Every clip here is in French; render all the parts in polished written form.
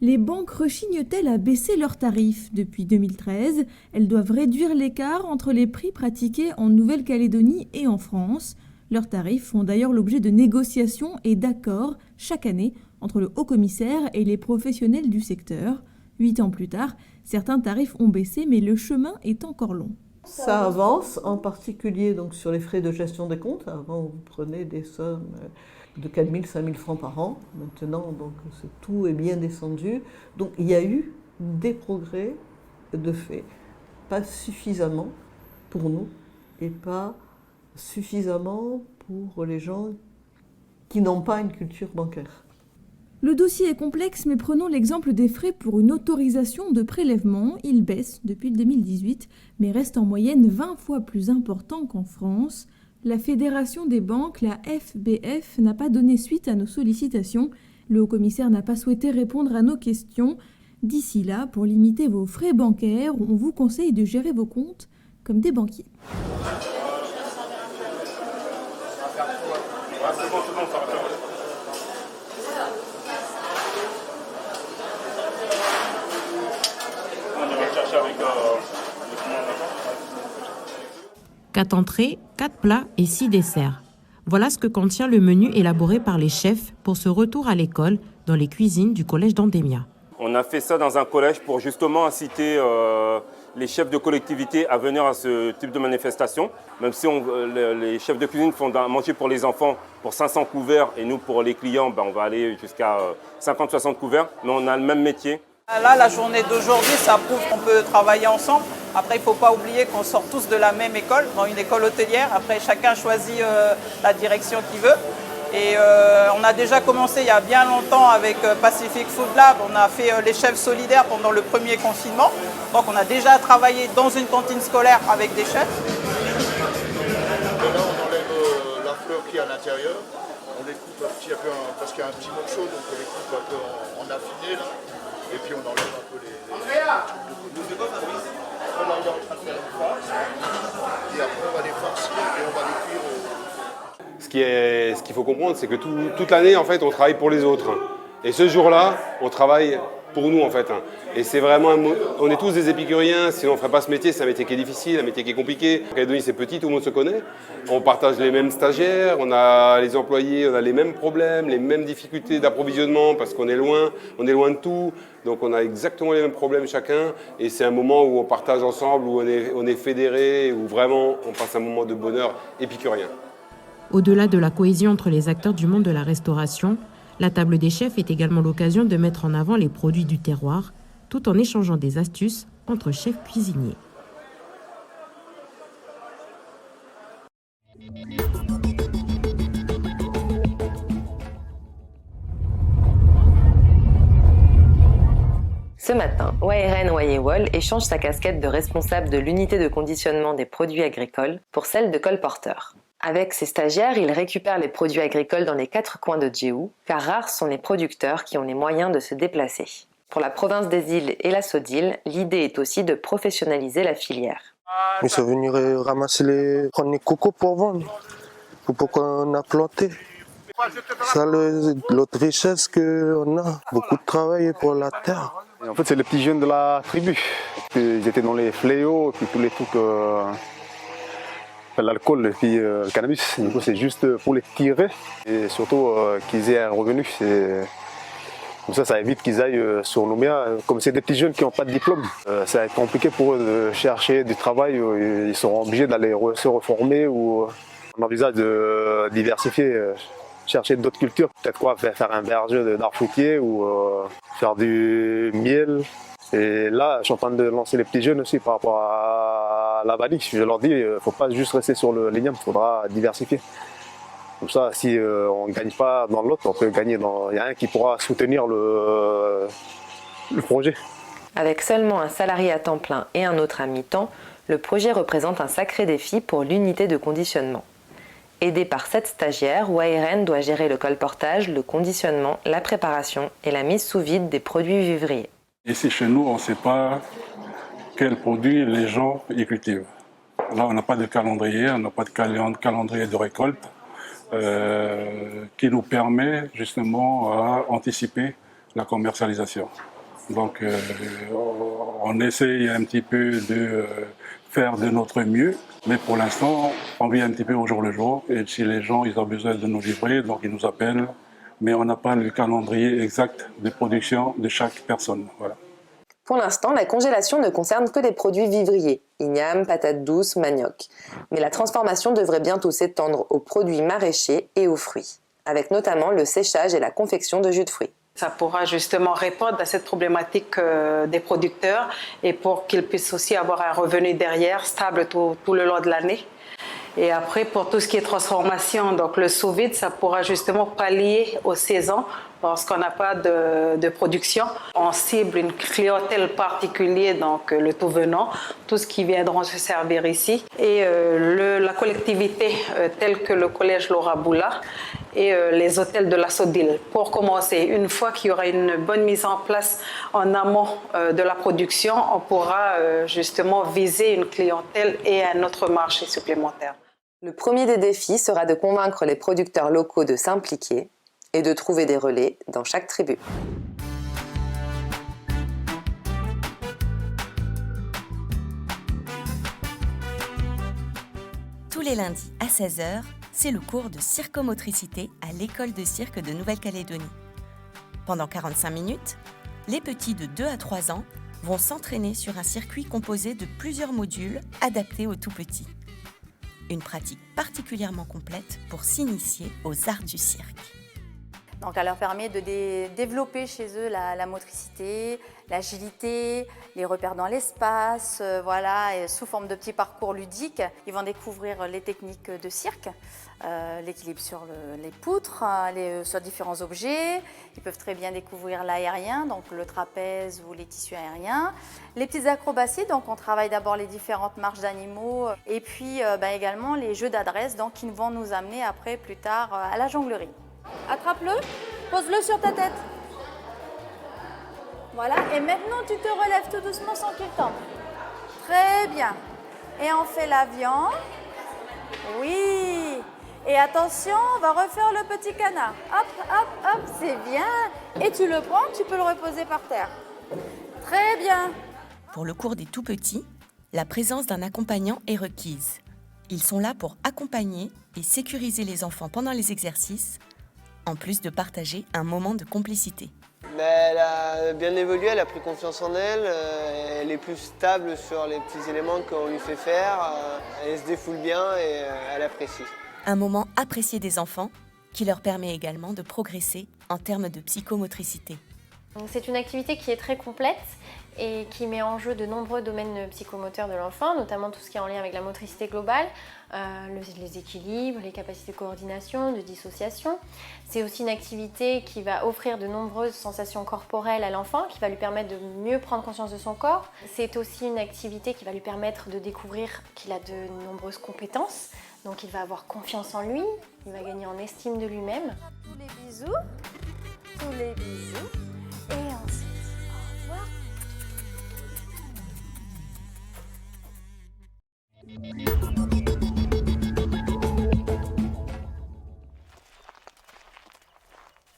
Les banques rechignent-elles à baisser leurs tarifs? Depuis 2013, elles doivent réduire l'écart entre les prix pratiqués en Nouvelle-Calédonie et en France. Leurs tarifs font d'ailleurs l'objet de négociations et d'accords chaque année entre le haut-commissaire et les professionnels du secteur. 8 ans plus tard, certains tarifs ont baissé, mais le chemin est encore long. Ça avance, en particulier donc, sur les frais de gestion des comptes. Avant, vous prenez des sommes de 4 000, 5 000 francs par an. Maintenant, donc, tout est bien descendu. Donc, il y a eu des progrès de fait, pas suffisamment pour nous et pas suffisamment pour les gens qui n'ont pas une culture bancaire. Le dossier est complexe, mais prenons l'exemple des frais pour une autorisation de prélèvement. Ils baissent depuis 2018, mais restent en moyenne 20 fois plus importants qu'en France. La Fédération des banques, la FBF, n'a pas donné suite à nos sollicitations. Le haut-commissaire n'a pas souhaité répondre à nos questions. D'ici là, pour limiter vos frais bancaires, on vous conseille de gérer vos comptes comme des banquiers. Quatre entrées, 4 plats et 6 desserts. Voilà ce que contient le menu élaboré par les chefs pour ce retour à l'école dans les cuisines du collège d'Andémia. On a fait ça dans un collège pour justement inciter les chefs de collectivité à venir à ce type de manifestation. Même si les chefs de cuisine font manger pour les enfants pour 500 couverts et nous pour les clients, on va aller jusqu'à 50-60 couverts. Mais on a le même métier. Là, la journée d'aujourd'hui, ça prouve qu'on peut travailler ensemble. Après, il ne faut pas oublier qu'on sort tous de la même école, dans une école hôtelière. Après, chacun choisit la direction qu'il veut. Et on a déjà commencé il y a bien longtemps avec Pacific Food Lab. On a fait les chefs solidaires pendant le premier confinement. Donc on a déjà travaillé dans une cantine scolaire avec des chefs. Et là, on enlève la fleur qui est à l'intérieur. On les coupe un petit peu, parce qu'il y a un petit morceau, donc on les coupe un peu en affiné là. Et puis on enlève un peu les trucs de côté. On est en train de faire une farce. Et après on va les farcir et on va les cuire. Ce qu'il faut comprendre, c'est que toute l'année, en fait, on travaille pour les autres. Et ce jour-là, on travaille pour nous, en fait. Et c'est vraiment, on est tous des épicuriens, sinon on ne ferait pas ce métier. C'est un métier qui est difficile, un métier qui est compliqué. En Calédonie, c'est petit, tout le monde se connaît. On partage les mêmes stagiaires, on a les employés, on a les mêmes problèmes, les mêmes difficultés d'approvisionnement parce qu'on est loin de tout. Donc on a exactement les mêmes problèmes chacun. Et c'est un moment où on partage ensemble, où on est fédérés, où vraiment on passe un moment de bonheur épicurien. Au-delà de la cohésion entre les acteurs du monde de la restauration, la table des chefs est également l'occasion de mettre en avant les produits du terroir, tout en échangeant des astuces entre chefs cuisiniers. Ce matin, Waeren Wayewol échange sa casquette de responsable de l'unité de conditionnement des produits agricoles pour celle de colporteur. Avec ses stagiaires, il récupère les produits agricoles dans les 4 coins de Djéou, car rares sont les producteurs qui ont les moyens de se déplacer. Pour la province des îles et la Sodile, l'idée est aussi de professionnaliser la filière. Ils sont venus prendre les cocos pour vendre, pour qu'on a planté. C'est l'autre richesse qu'on a, beaucoup de travail pour la terre. Et en fait, c'est les petits jeunes de la tribu. Ils étaient dans les fléaux, et puis tous les trucs... l'alcool et puis le cannabis, du coup c'est juste pour les tirer et surtout qu'ils aient un revenu. Comme ça évite qu'ils aillent sur Nouméa. Comme c'est des petits jeunes qui n'ont pas de diplôme, ça va être compliqué pour eux de chercher du travail. Ils seront obligés d'aller se reformer ou on envisage de diversifier, chercher d'autres cultures. Peut-être faire un verger d'arbres fruitiers ou faire du miel. Et là, je suis en train de lancer les petits jeunes aussi par rapport à la vanille. Je leur dis, il ne faut pas juste rester sur le l'igname, il faudra diversifier. Comme ça, si on ne gagne pas dans l'autre, on peut gagner dans... Il y a un qui pourra soutenir le projet. Avec seulement un salarié à temps plein et un autre à mi-temps, le projet représente un sacré défi pour l'unité de conditionnement. Aidé par 7 stagiaires, Waeren doit gérer le colportage, le conditionnement, la préparation et la mise sous vide des produits vivriers. Ici, chez nous, on ne sait pas quels produits les gens y cultivent. Là, on n'a pas de calendrier, on n'a pas de calendrier de récolte qui nous permet justement à anticiper la commercialisation. Donc on essaye un petit peu de faire de notre mieux, mais pour l'instant, on vit un petit peu au jour le jour. Et si les gens ils ont besoin de nous livrer, donc ils nous appellent, mais on n'a pas le calendrier exact de production de chaque personne. Voilà. Pour l'instant, la congélation ne concerne que des produits vivriers, ignames, patates douces, manioc. Mais la transformation devrait bientôt s'étendre aux produits maraîchers et aux fruits, avec notamment le séchage et la confection de jus de fruits. Ça pourra justement répondre à cette problématique des producteurs et pour qu'ils puissent aussi avoir un revenu derrière stable tout le long de l'année. Et après, pour tout ce qui est transformation, donc le sous-vide, ça pourra justement pallier aux saisons lorsqu'on n'a pas de production. On cible une clientèle particulière, donc le tout venant, tout ce qui viendront se servir ici. Et la collectivité telle que le collège Laura Boula et les hôtels de la Sodile. Pour commencer, une fois qu'il y aura une bonne mise en place en amont de la production, on pourra justement viser une clientèle et un autre marché supplémentaire. Le premier des défis sera de convaincre les producteurs locaux de s'impliquer et de trouver des relais dans chaque tribu. Tous les lundis à 16h, c'est le cours de circomotricité à l'école de cirque de Nouvelle-Calédonie. Pendant 45 minutes, les petits de 2 à 3 ans vont s'entraîner sur un circuit composé de plusieurs modules adaptés aux tout-petits. Une pratique particulièrement complète pour s'initier aux arts du cirque. Donc elle leur permet de développer chez eux la motricité, l'agilité, les repères dans l'espace, voilà, et sous forme de petits parcours ludiques. Ils vont découvrir les techniques de cirque, l'équilibre sur les poutres, sur différents objets. Ils peuvent très bien découvrir l'aérien, donc le trapèze ou les tissus aériens. Les petites acrobaties, donc on travaille d'abord les différentes marches d'animaux et puis également les jeux d'adresse donc, qui vont nous amener après plus tard à la jonglerie. Attrape-le, pose-le sur ta tête. Voilà, et maintenant tu te relèves tout doucement sans qu'il tombe. Très bien. Et on fait l'avion. Oui. Et attention, on va refaire le petit canard. Hop, hop, hop, c'est bien. Et tu le prends, tu peux le reposer par terre. Très bien. Pour le cours des tout-petits, la présence d'un accompagnant est requise. Ils sont là pour accompagner et sécuriser les enfants pendant les exercices, en plus de partager un moment de complicité. Elle a bien évolué, elle a pris confiance en elle, elle est plus stable sur les petits éléments qu'on lui fait faire, elle se défoule bien et elle apprécie. Un moment apprécié des enfants qui leur permet également de progresser en termes de psychomotricité. C'est une activité qui est très complète et qui met en jeu de nombreux domaines psychomoteurs de l'enfant, notamment tout ce qui est en lien avec la motricité globale, les équilibres, les capacités de coordination, de dissociation. C'est aussi une activité qui va offrir de nombreuses sensations corporelles à l'enfant, qui va lui permettre de mieux prendre conscience de son corps. C'est aussi une activité qui va lui permettre de découvrir qu'il a de nombreuses compétences. Donc il va avoir confiance en lui, il va gagner en estime de lui-même. Tous les bisous, et ensuite, au revoir.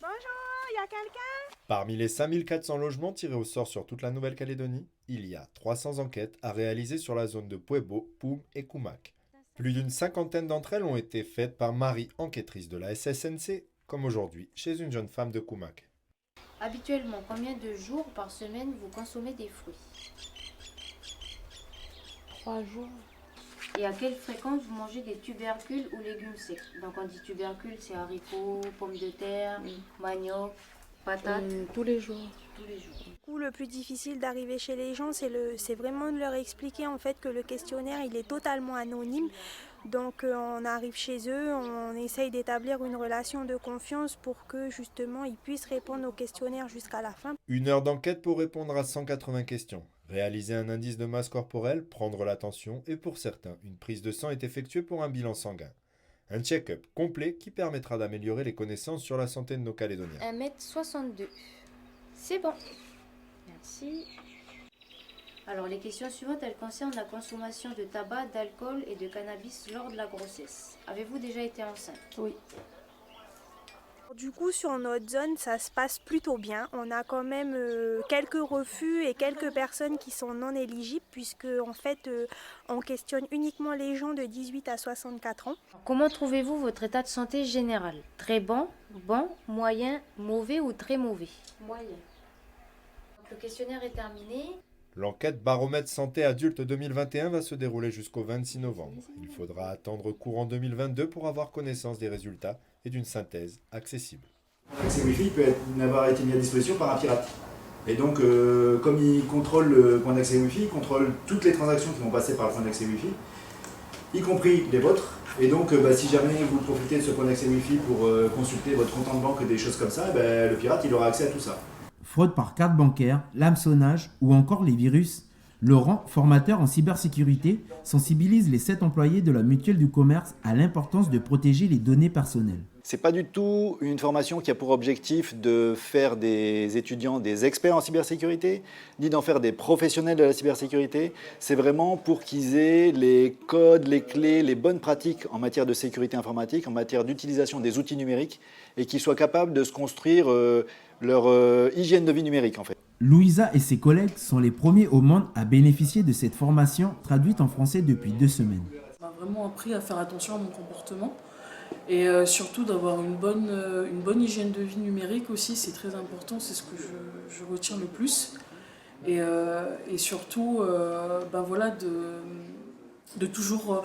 Bonjour, y a quelqu'un? Parmi les 5400 logements tirés au sort sur toute la Nouvelle-Calédonie, il y a 300 enquêtes à réaliser sur la zone de Puebo, Poum et Koumak. Plus d'une cinquantaine d'entre elles ont été faites par Marie, enquêtrice de la SSNC, comme aujourd'hui chez une jeune femme de Koumak. Habituellement, combien de jours par semaine vous consommez des fruits? 3 jours. Et à quelle fréquence vous mangez des tubercules ou légumes secs? Donc on dit tubercules, c'est haricots, pommes de terre, manioc, patates. Tous les jours. Tous les jours. Le plus difficile d'arriver chez les gens, c'est vraiment de leur expliquer en fait que le questionnaire il est totalement anonyme. Donc on arrive chez eux, on essaye d'établir une relation de confiance pour que justement ils puissent répondre au questionnaire jusqu'à la fin. 1 heure d'enquête pour répondre à 180 questions. Réaliser un indice de masse corporelle, prendre la tension et pour certains, une prise de sang est effectuée pour un bilan sanguin. Un check-up complet qui permettra d'améliorer les connaissances sur la santé de nos Calédoniens. 1m62. C'est bon. Merci. Alors les questions suivantes, elles concernent la consommation de tabac, d'alcool et de cannabis lors de la grossesse. Avez-vous déjà été enceinte? Oui. Du coup, sur notre zone, ça se passe plutôt bien. On a quand même quelques refus et quelques personnes qui sont non éligibles puisque en fait, on questionne uniquement les gens de 18 à 64 ans. Comment trouvez-vous votre état de santé général? Très bon, bon, moyen, mauvais ou très mauvais? Moyen. Le questionnaire est terminé. L'enquête Baromètre Santé Adulte 2021 va se dérouler jusqu'au 26 novembre. Il faudra attendre courant 2022 pour avoir connaissance des résultats et d'une synthèse accessible. L'accès Wi-Fi peut n'avoir été mis à disposition par un pirate. Et donc, comme il contrôle le point d'accès Wi-Fi, il contrôle toutes les transactions qui vont passer par le point d'accès Wi-Fi, y compris les vôtres. Et donc, si jamais vous profitez de ce point d'accès Wi-Fi pour consulter votre compte en banque et des choses comme ça, le pirate il aura accès à tout ça. Fraude par carte bancaire, l'hameçonnage ou encore les virus, Laurent, formateur en cybersécurité, sensibilise les 7 employés de la Mutuelle du Commerce à l'importance de protéger les données personnelles. Ce n'est pas du tout une formation qui a pour objectif de faire des étudiants des experts en cybersécurité, ni d'en faire des professionnels de la cybersécurité. C'est vraiment pour qu'ils aient les codes, les clés, les bonnes pratiques en matière de sécurité informatique, en matière d'utilisation des outils numériques, et qu'ils soient capables de se construire leur hygiène de vie numérique en fait. Louisa et ses collègues sont les premiers au monde à bénéficier de cette formation traduite en français depuis 2 semaines. On m'a vraiment appris à faire attention à mon comportement et surtout d'avoir une bonne hygiène de vie numérique aussi, c'est très important, c'est ce que je retiens le plus. Et surtout de toujours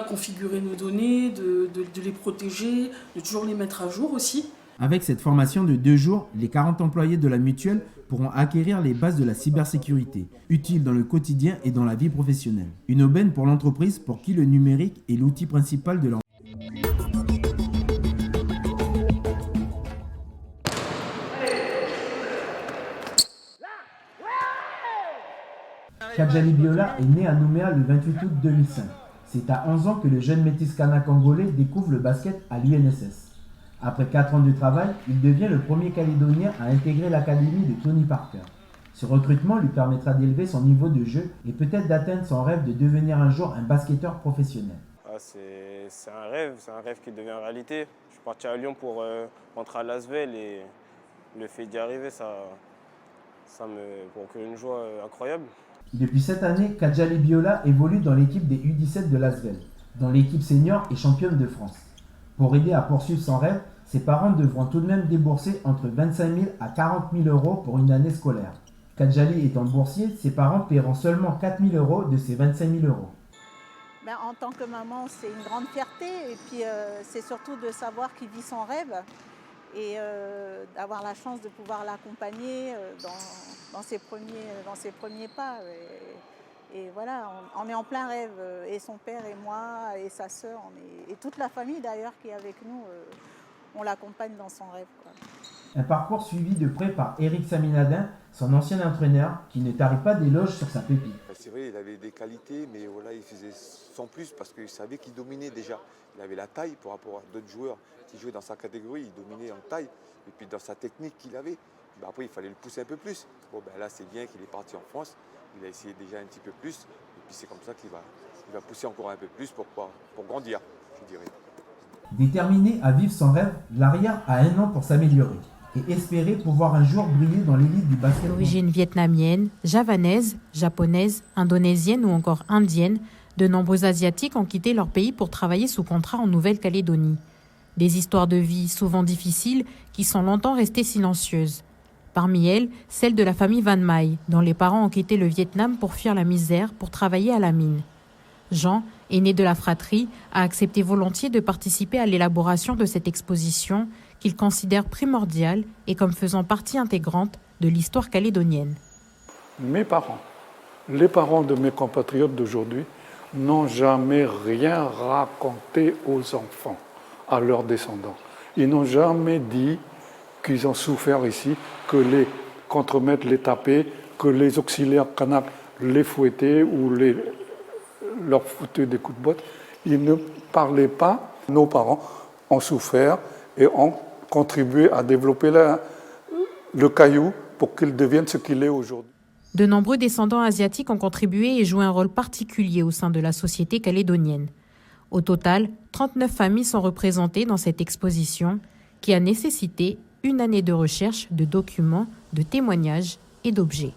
configurer nos données, de les protéger, de toujours les mettre à jour aussi. Avec cette formation de 2 jours, les 40 employés de la mutuelle pourront acquérir les bases de la cybersécurité, utiles dans le quotidien et dans la vie professionnelle. Une aubaine pour l'entreprise pour qui le numérique est l'outil principal de leur... Kadjali Biola est né à Nouméa le 28 août 2005. C'est à 11 ans que le jeune métis kanak congolais découvre le basket à l'UNSS. Après 4 ans de travail, il devient le premier Calédonien à intégrer l'académie de Tony Parker. Ce recrutement lui permettra d'élever son niveau de jeu et peut-être d'atteindre son rêve de devenir un jour un basketteur professionnel. C'est un rêve qui devient réalité. Je suis parti à Lyon pour rentrer à Lasvel et le fait d'y arriver, ça me procure une joie incroyable. Depuis cette année, Kadjali Biola évolue dans l'équipe des U17 de Lasvel, dont l'équipe senior est championne de France. Pour aider à poursuivre son rêve, ses parents devront tout de même débourser entre 25 000 à 40 000 euros pour une année scolaire. Kadjali étant boursier, ses parents paieront seulement 4 000 euros de ces 25 000 euros. En tant que maman, c'est une grande fierté et puis c'est surtout de savoir qu'il vit son rêve et d'avoir la chance de pouvoir l'accompagner dans ses premiers pas. Et voilà, on est en plein rêve, et son père et moi, et sa sœur, et toute la famille d'ailleurs qui est avec nous, on l'accompagne dans son rêve, quoi. Un parcours suivi de près par Eric Saminadin, son ancien entraîneur, qui ne tarit pas d'éloges sur sa pépite. C'est vrai, il avait des qualités, mais voilà, il faisait sans plus parce qu'il savait qu'il dominait déjà. Il avait la taille par rapport à d'autres joueurs qui jouaient dans sa catégorie, il dominait en taille, et puis dans sa technique qu'il avait. Après, il fallait le pousser un peu plus. Là, c'est bien qu'il est parti en France. Il a essayé déjà un petit peu plus, et puis c'est comme ça qu'il va pousser encore un peu plus pour grandir, je dirais. Déterminé à vivre son rêve, l'arrière a 1 an pour s'améliorer et espérer pouvoir un jour briller dans l'élite du basket. D'origine vietnamienne, javanaise, japonaise, indonésienne ou encore indienne, de nombreux Asiatiques ont quitté leur pays pour travailler sous contrat en Nouvelle-Calédonie. Des histoires de vie souvent difficiles qui sont longtemps restées silencieuses. Parmi elles, celle de la famille Van Mai, dont les parents ont quitté le Vietnam pour fuir la misère pour travailler à la mine. Jean, aîné de la fratrie, a accepté volontiers de participer à l'élaboration de cette exposition qu'il considère primordiale et comme faisant partie intégrante de l'histoire calédonienne. Mes parents, les parents de mes compatriotes d'aujourd'hui, n'ont jamais rien raconté aux enfants, à leurs descendants. Ils n'ont jamais dit qu'ils ont souffert ici, que les contremaîtres les tapaient, que les auxiliaires kanaks les fouettaient ou leur foutaient des coups de botte. Ils ne parlaient pas. Nos parents ont souffert et ont contribué à développer le caillou pour qu'il devienne ce qu'il est aujourd'hui. De nombreux descendants asiatiques ont contribué et joué un rôle particulier au sein de la société calédonienne. Au total, 39 familles sont représentées dans cette exposition qui a nécessité une année de recherche de documents, de témoignages et d'objets.